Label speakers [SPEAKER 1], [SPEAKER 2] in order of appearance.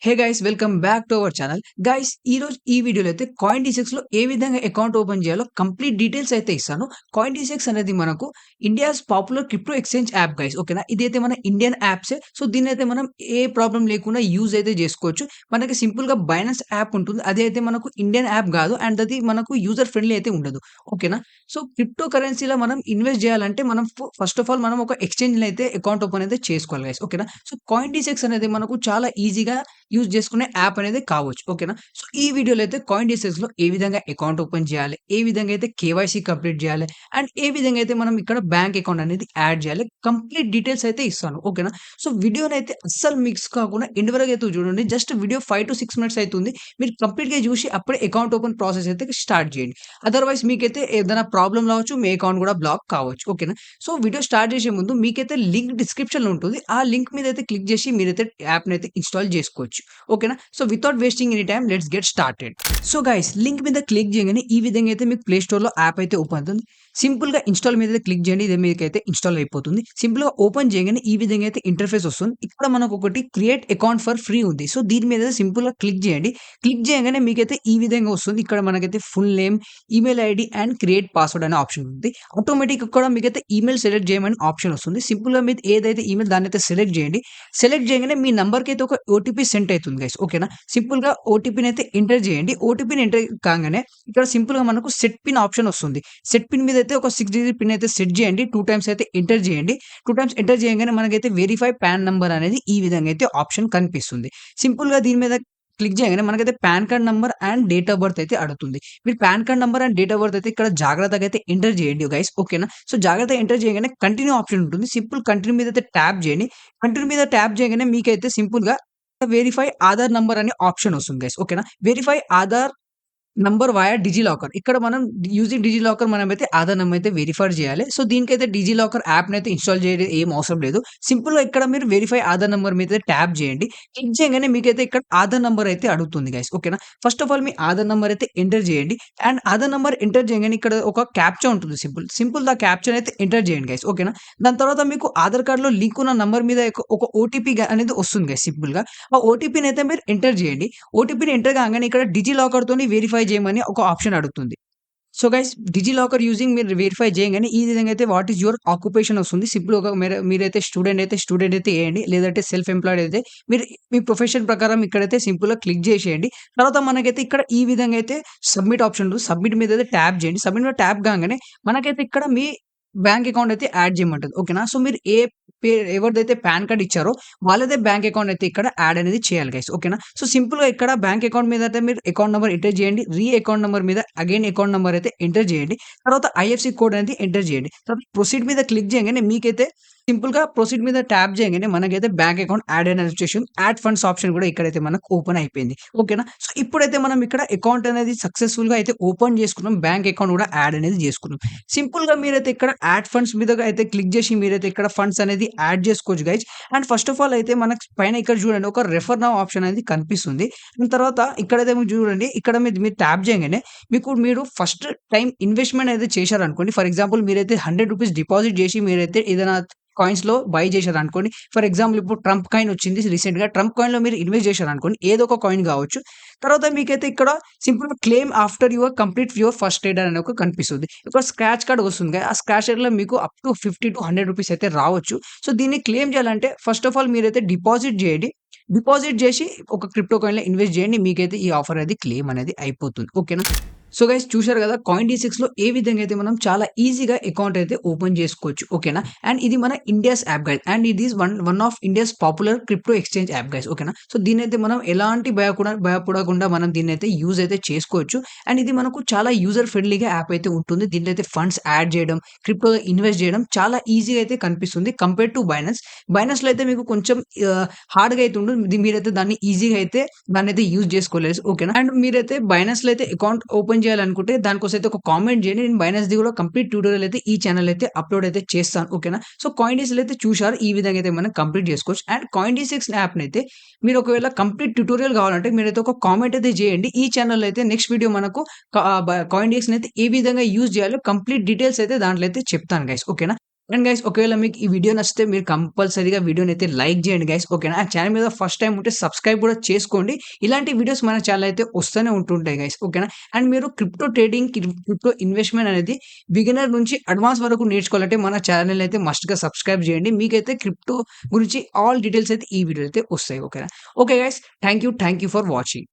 [SPEAKER 1] Hey guys welcome back to our channel. Guys ఈరోజు ఈ వీడియోలో అయితే కాయిన్ డీసెక్స్‌లో ఏ విధంగా అకౌంట్ ఓపెన్ చేయాలో కంప్లీట్ డీటెయిల్స్ అయితే ఇస్తాను. కాయిన్ డీసెక్స్ అనేది మనకు India's popular crypto exchange app guys. ఓకేనా? ఇదైతే మన ఇండియన్ యాప్సే. సో దీన్నైతే మనం ఏ ప్రాబ్లమ్ లేకుండా యూజ్ అయితే చేసుకోవచ్చు. మనకి సింపుల్‌గా బైనాన్స్ యాప్ ఉంటుంది. అది అయితే మనకు ఇండియన్ యాప్ కాదు. అండ్ అది మనకు యూజర్ ఫ్రెండ్లీ అయితే ఉండదు. ఓకేనా? సో క్రిప్టో కరెన్సీలో మనం ఇన్వెస్ట్ చేయాలంటే మనం ఫస్ట్ ఆఫ్ ఆల్ మనం ఒక ఎక్స్‌చేంజ్‌లో అయితే అకౌంట్ ఓపెన్ అయితే చేసుకోవాలి గైస్. ఓకేనా? సో కాయిన్ డీసెక్స్ అనేది మనకు చాలా ఈజీగా యూజ్ చేసుకునే యాప్ అనేది కావచ్చు. ఓకేనా? సో ఈ వీడియోలో అయితే కాయిన్ డీసెక్స్‌లో ఏ విధంగా అకౌంట్ ఓపెన్ చేయాలి? ఏ విధంగా అయితే కేవైసీ కంప్లీట్ చేయాలి? అండ్ ఏ విధంగా అయితే మనం ఇక్కడ బ్యాంక్ అకౌంట్ అనేది యాడ్ చేయాలి? కంప్లీట్ డీటెయిల్స్ అయితే ఇస్తాను. ఓకేనా? సో వీడియోనైతే అస్సలు మిక్స్ కాకుండా ఎండ్ వరకు అయితే చూడండి. జస్ట్ వీడియో 5-6 మినిట్స్ అయితుంది. మీరు కంప్లీట్‌గా చూసి అప్పుడే అకౌంట్ ఓపెన్ ప్రాసెస్ అయితే స్టార్ట్ చేయండి. అదర్‌వైజ్ మీకైతే ఏదైనా ప్రాబ్లమ్ రావచ్చు. మీ అకౌంట్ కూడా బ్లాక్ కావచ్చు. ఓకేనా? సో వీడియో స్టార్ట్ చేసే ముందు మీకైతే లింక్ డిస్క్రిప్షన్‌లో ఉంటుంది. ఆ లింక్ మీద అయితే క్లిక్ చేసి మీరైతే యాప్‌నైతే ఇన్‌స్టాల్ చేసుకోవచ్చు. ఓకేనా? So without wasting any time let's get started. So guys link మీద క్లిక్ చేయగానే ఈ విధంగా అయితే మీకు ప్లే స్టోర్‌లో యాప్ అయితే ఓపెన్ అవుతుంది. సింపుల్‌గా ఇన్‌స్టాల్ మీద క్లిక్ చేయండి. ఇది మీకైతే ఇన్‌స్టాల్ అయిపోతుంది. సింపుల్‌గా ఓపెన్ చేయగానే ఈ విధంగా అయితే ఇంటర్ఫేస్ వస్తుంది. ఇక్కడ మనకు ఒకటి క్రియేట్ అకౌంట్ ఫర్ ఫ్రీ ఉంది. సో దీని మీద సింపుల్‌గా క్లిక్ చేయండి. క్లిక్ చేయగానే మీకైతే ఈ విధంగా వస్తుంది. ఇక్కడ మనకైతే full name, email ID and create password అనే ఆప్షన్ ఉంది. ఆటోమేటిక్‌గా కూడా మీకైతే ఈమెయిల్ సెలెక్ట్ చేయమని ఆప్షన్ వస్తుంది. సింపుల్‌గా మీరు ఏదైతే ఈమెయిల్ దాన్నైతే సెలెక్ట్ చేయండి. సెలెక్ట్ చేయగానే మీ నంబర్‌కి అయితే ఒక ఓటీపీ సెండ్ అయితుంది గైస్. ఓకేనా? సింపుల్‌గా ఓటీపీని అయితే ఎంటర్ చేయండి. ఓటీపీని ఎంటర్ కాగానే ఇక్కడ సింపుల్‌గా మనకు సెట్ పిన్ ఆప్షన్ వస్తుంది. సెట్ పిన్ మీద అయితే ఒక 6 డిజిట్ పిన్ అయితే సెట్ చేయండి. 2 టైమ్స్ అయితే ఎంటర్ చేయండి. 2 టైమ్స్ ఎంటర్ చేయంగానే మనకైతే వెరిఫై పాన్ నంబర్ అనేది ఈ విధంగా అయితే ఆప్షన్ కనిపిస్తుంది. సింపుల్‌గా దీని మీద క్లిక్ చేయగానే మనకైతే pan card number and date of birth అయితే అడుగుతుంది. మీరు pan card number and date of birth అయితే ఇక్కడ జాగ్రత్తగా అయితే ఎంటర్ చేయండి గైస్. ఓకేనా? సో జాగ్రత్తగా ఎంటర్ చేయగానే కంటిన్యూ ఆప్షన్ ఉంటుంది. సింపుల్ కంటిన్యూ మీద అయితే ట్యాప్ చేయండి. కంటిన్యూ మీద ట్యాప్ చేయగానే మీకైతే సింపుల్‌గా వెరిఫై ఆధార్ నంబర్ అనే ఆప్షన్ వస్తుంది గైస్. ఓకేనా? Verify Aadhaar number via DigiLocker. ఇక్కడ మనం యూజింగ్ డిజిలాకర్ మనమైతే ఆధార్ నంబర్ అయితే వెరిఫై చేయాలి. సో దీనికైతే డిజిలాకర్ యాప్‌నైతే ఇన్‌స్టాల్ చేయడం ఏం అవసరం లేదు. సింపుల్‌గా ఇక్కడ మీరు వెరిఫై ఆధార్ నంబర్ మీద ట్యాప్ చేయండి. క్లిక్ చేయగానే మీకైతే ఇక్కడ ఆధార్ నంబర్ అయితే అడుగుతుంది గైస్. ఓకేనా? First of all me Aadhaar number అయితే ఎంటర్ చేయండి. అండ్ ఆధార్ నంబర్ ఎంటర్ చేయగానే ఇక్కడ ఒక క్యాప్చా ఉంటుంది సింపుల్ ఆ క్యాప్చాని అయితే ఎంటర్ చేయండి గైస్. ఓకేనా? దాని తర్వాత మీకు ఆధార్ కార్డ్‌లో లింక్ ఉన్న నంబర్ మీద ఒక ఓటీపీ అనేది వస్తుంది గైస్ సింపుల్‌గా. ఆ ఓటీపీని అయితే మీరు ఎంటర్ చేయండి. ఓటీపీని ఎంటర్ కాగానే ఇక్కడ డిజిలాకర్‌తోని వెరిఫై చేయమని ఒక ఆప్షన్ అడుగుతుంది. సో గైస్ డిజిలాకర్ యూజింగ్ మీరు వెరిఫై చేయంగానే ఈ విధంగా అయితే వాట్ ఈస్ యువర్ ఆక్యుపేషన్ వస్తుంది. సింపుల్‌గా మీరైతే స్టూడెంట్ అయితే ఎయండి. లేదంటే సెల్ఫ్ ఎంప్లాయిడ్ అయితే మీరు మీ ప్రొఫెషన్ ప్రకారం ఇక్కడైతే సింపుల్‌గా క్లిక్ చేసేయండి. తర్వాత మనకైతే ఇక్కడ ఈ విధంగా అయితే సబ్మిట్ ఆప్షన్ ఉంటుంది. సబ్మిట్ మీద అయితే ట్యాప్ చేయండి. సబ్మిట్ మీద ట్యాప్ కాగానే మనకైతే ఇక్కడ మీ బ్యాంక్ అకౌంట్ అయితే యాడ్ చేయమంటది. ఓకేనా? సో మీరు ఎవరిదైతే పాన్ కార్డ్ ఇచ్చారో వాళ్ళదే బ్యాంక్ అకౌంట్ అయితే ఇక్కడ యాడ్ అనేది చేయాలి గైస్. ఓకేనా? సో సింపుల్‌గా ఇక్కడ బ్యాంక్ అకౌంట్ మీద అయితే మీరు అకౌంట్ నంబర్ ఎంటర్ చేయండి. అకౌంట్ నంబర్ మీద అగైన్ అకౌంట్ నంబర్ అయితే ఎంటర్ చేయండి. తర్వాత ఐఎఫ్‌సి కోడ్ అనేది ఎంటర్ చేయండి. తర్వాత ప్రొసీడ్ మీద క్లిక్ చేయగానే మీకైతే సింపుల్‌గా ప్రొసీడ్ మీద ట్యాప్ చేయగానే మనకైతే బ్యాంక్ అకౌంట్ యాడ్ అయిన వచ్చేసింది. యాడ్ ఫండ్స్ ఆప్షన్ కూడా ఇక్కడైతే మనకు ఓపెన్ అయిపోయింది. ఓకేనా? సో ఇప్పుడైతే మనం ఇక్కడ అకౌంట్ అనేది సక్సెస్‌ఫుల్‌గా అయితే ఓపెన్ చేసుకున్నాం. బ్యాంక్ అకౌంట్ కూడా యాడ్ అనేది చేసుకున్నాం. సింపుల్‌గా మీరైతే ఇక్కడ యాడ్ ఫండ్స్ మీద అయితే క్లిక్ చేసి మీరైతే ఇక్కడ ఫండ్స్ అనేది యాడ్ చేసుకోవచ్చు guys. And first of all అయితే మనకు పైన ఇక్కడ చూడండి ఒక రెఫర్ నౌ ఆప్షన్ అనేది కనిపిస్తుంది. దాని తర్వాత ఇక్కడైతే మీరు చూడండి ఇక్కడ మీరు ట్యాప్ చేయగానే మీరు ఫస్ట్ టైమ్ ఇన్వెస్ట్‌మెంట్ అయితే చేశారనుకోండి. ఫర్ ఎగ్జాంపుల్ మీరైతే రూ. 100 డిపాజిట్ చేసి మీరైతే ఏదైనా కాయిన్స్‌లో బై చేశారనుకోండి. ఫర్ ఎగ్జాంపుల్ ఇప్పుడు ట్రంప్ కాయిన్ వచ్చింది రీసెంట్‌గా. ట్రంప్ కాయిన్‌లో మీరు ఇన్వెస్ట్ చేశారనుకోండి. ఏదో ఒక కాయిన్ కావచ్చు. తర్వాత మీకైతే ఇక్కడ సింపుల్‌గా claim after your complete your first aid అని ఒక కనిపిస్తుంది. ఇక్కడ స్క్రాచ్ కార్డ్ వస్తుంది. ఆ స్క్రాచ్ కార్డ్‌లో మీకు అప్ టు ₹50-100 అయితే రావచ్చు. సో దీన్ని క్లెయిమ్ చేయాలంటే ఫస్ట్ ఆఫ్ ఆల్ మీరైతే డిపాజిట్ చేయండి. డిపాజిట్ చేసి ఒక క్రిప్టో కాయిన్‌లో ఇన్వెస్ట్ చేయండి. మీకైతే ఈ ఆఫర్ అనేది క్లెయిమ్ అనేది అయిపోతుంది. ఓకేనా? సో గైస్ చూసారు కదా! కాయిన్ డీ6లో ఏ విధంగా అయితే మనం చాలా ఈజీగా అకౌంట్ అయితే ఓపెన్ చేసుకోవచ్చు. ఓకేనా? అండ్ ఇది మన ఇండియాస్ యాప్ గైస్. అండ్ ఇది is one of India's popular crypto exchange app guys. ఓకేనా? సో దీన్నైతే మనం ఎలాంటి భయపడకుండా మనం దీన్నైతే యూజ్ అయితే చేసుకోవచ్చు. అండ్ ఇది మనకు చాలా యూజర్ ఫ్రెండ్లీగా యాప్ అయితే ఉంటుంది. దీంట్లో అయితే ఫండ్స్ యాడ్ చేయడం, క్రిప్టోలో ఇన్వెస్ట్ చేయడం చాలా ఈజీగా అయితే కనిపిస్తుంది కంపేర్ టు బైనాన్స్. బైనాన్స్‌లో అయితే మీకు కొంచెం హార్డ్‌గా అయితే ఉంటుంది. మీరైతే దాన్ని ఈజీగా అయితే దాన్నైతే యూజ్ చేసుకోలేదు. ఓకేనా? అండ్ మీరైతే బైనాన్స్‌లో అయితే అకౌంట్ ఓపెన్ చేయాలనుకుంటే దానికోసం అయితే ఒక కామెంట్ చేయండి. నేను బైనాన్స్‌ది కూడా కంప్లీట్ ట్యూటోరియల్ అయితే ఈ ఛానెల్ అయితే అప్‌లోడ్ అయితే చేస్తాను. ఓకేనా? సో కాయిన్ డీస్‌లో అయితే చూశారు. ఈ విధంగా అయితే మనం కంప్లీట్ చేసుకోవచ్చు. అండ్ కాయిన్ డీ6 యాప్‌నైతే మీరు ఒకవేళ కంప్లీట్ ట్యూటోరియల్ కావాలంటే మీరైతే ఒక కామెంట్ అయితే చేయండి. ఈ ఛానెల్‌లో అయితే నెక్స్ట్ వీడియో మనకు కాయిన్ డీస్‌ని అయితే ఏ విధంగా యూజ్ చేయాలో కంప్లీట్ డీటెయిల్స్ అయితే దాంట్లో అయితే చెప్తాను గైస్. ఓకేనా? అండ్ గైస్ ఒకవేళ మీకు ఈ వీడియో నచ్చితే మీరు కంపల్సరీగా వీడియోనైతే లైక్ చేయండి గైస్. ఓకేనా? ఆ ఛానల్ మీద ఫస్ట్ టైమ్ ఉంటే సబ్స్క్రైబ్ కూడా చేసుకోండి. ఇలాంటి వీడియోస్ మన ఛానల్ అయితే వస్తూనే ఉంటుంటాయి గైస్. ఓకేనా? అండ్ మీరు క్రిప్టో ట్రేడింగ్, క్రిప్టో ఇన్వెస్ట్‌మెంట్ అనేది బిగినర్ నుంచి అడ్వాన్స్ వరకు నేర్చుకోవాలంటే మన ఛానల్ అయితే మస్ట్‌గా సబ్స్క్రైబ్ చేయండి. మీకైతే క్రిప్టో గురించి ఆల్ డీటెయిల్స్ అయితే ఈ వీడియోలో అయితే వస్తాయి. ఓకేనా? Okay guys. Thank you for watching.